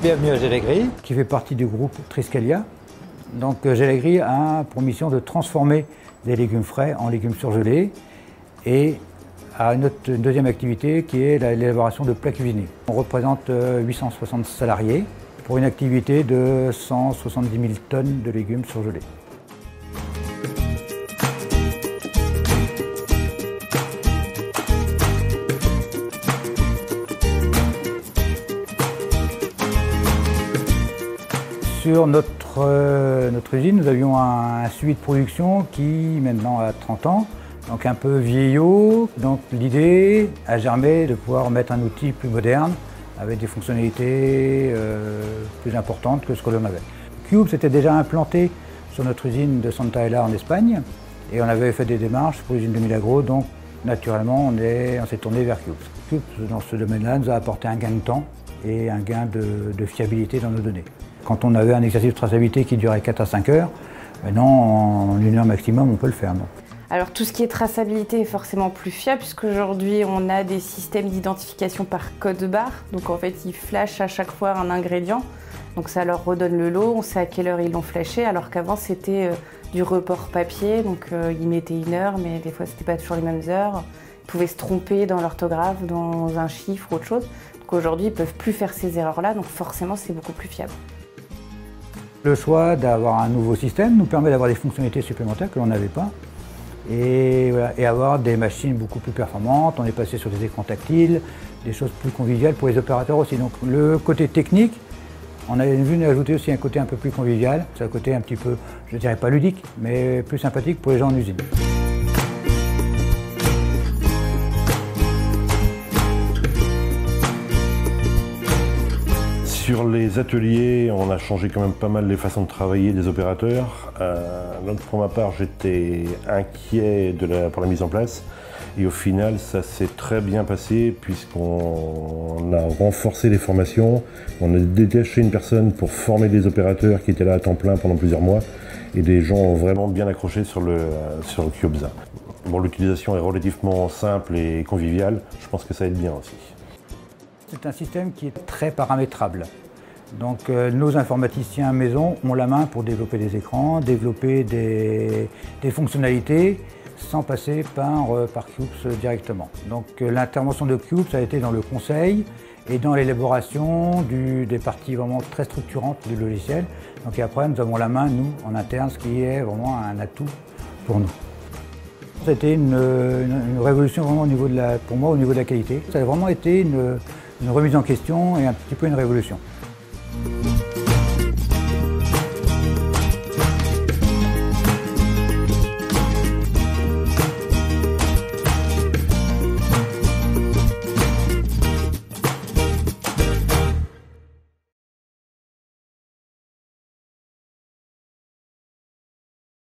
Bienvenue à Gelagri, qui fait partie du groupe Triskalia. Donc Gelagri a pour mission de transformer des légumes frais en légumes surgelés et a une deuxième activité qui est l'élaboration de plats cuisinés. On représente 860 salariés pour une activité de 170 000 tonnes de légumes surgelés. Sur notre usine, nous avions un suivi de production qui maintenant a 30 ans, donc un peu vieillot. Donc l'idée a germé de pouvoir mettre un outil plus moderne, avec des fonctionnalités plus importantes que ce que l'on avait. Cube s'était déjà implanté sur notre usine de Santa Ela en Espagne, et on avait fait des démarches pour l'usine de Milagro, donc naturellement on s'est tourné vers Cube. Cube, dans ce domaine-là, nous a apporté un gain de temps et un gain de fiabilité dans nos données. Quand on avait un exercice de traçabilité qui durait 4 à 5 heures, maintenant en 1 heure maximum on peut le faire. Donc. Alors tout ce qui est traçabilité est forcément plus fiable puisqu'aujourd'hui on a des systèmes d'identification par code barre. Donc en fait ils flashent à chaque fois un ingrédient. Donc ça leur redonne le lot, on sait à quelle heure ils l'ont flashé alors qu'avant c'était du report papier. Donc ils mettaient 1 heure mais des fois c'était pas toujours les mêmes heures. Ils pouvaient se tromper dans l'orthographe, dans un chiffre ou autre chose. Donc aujourd'hui ils peuvent plus faire ces erreurs-là donc forcément c'est beaucoup plus fiable. Le choix d'avoir un nouveau système nous permet d'avoir des fonctionnalités supplémentaires que l'on n'avait pas et, voilà, et avoir des machines beaucoup plus performantes. On est passé sur des écrans tactiles, des choses plus conviviales pour les opérateurs aussi. Donc le côté technique, on a vu ajouter aussi un côté un peu plus convivial. C'est un côté un petit peu, je ne dirais pas ludique, mais plus sympathique pour les gens en usine. Sur les ateliers, on a changé quand même pas mal les façons de travailler des opérateurs. Donc pour ma part, j'étais inquiet pour la mise en place. Et au final, ça s'est très bien passé puisqu'on a renforcé les formations. On a détaché une personne pour former des opérateurs qui étaient là à temps plein pendant plusieurs mois. Et des gens ont vraiment bien accroché sur le CubeZa. Bon, l'utilisation est relativement simple et conviviale. Je pense que ça aide bien aussi. C'est un système qui est très paramétrable. Donc nos informaticiens maison ont la main pour développer des écrans, développer des fonctionnalités sans passer par Cubes directement. Donc l'intervention de Cubes a été dans le conseil et dans l'élaboration des parties vraiment très structurantes du logiciel. Donc et après nous avons la main, nous, en interne, ce qui est vraiment un atout pour nous. C'était une révolution vraiment pour moi au niveau de la qualité. Ça a vraiment été une remise en question et un petit peu une révolution.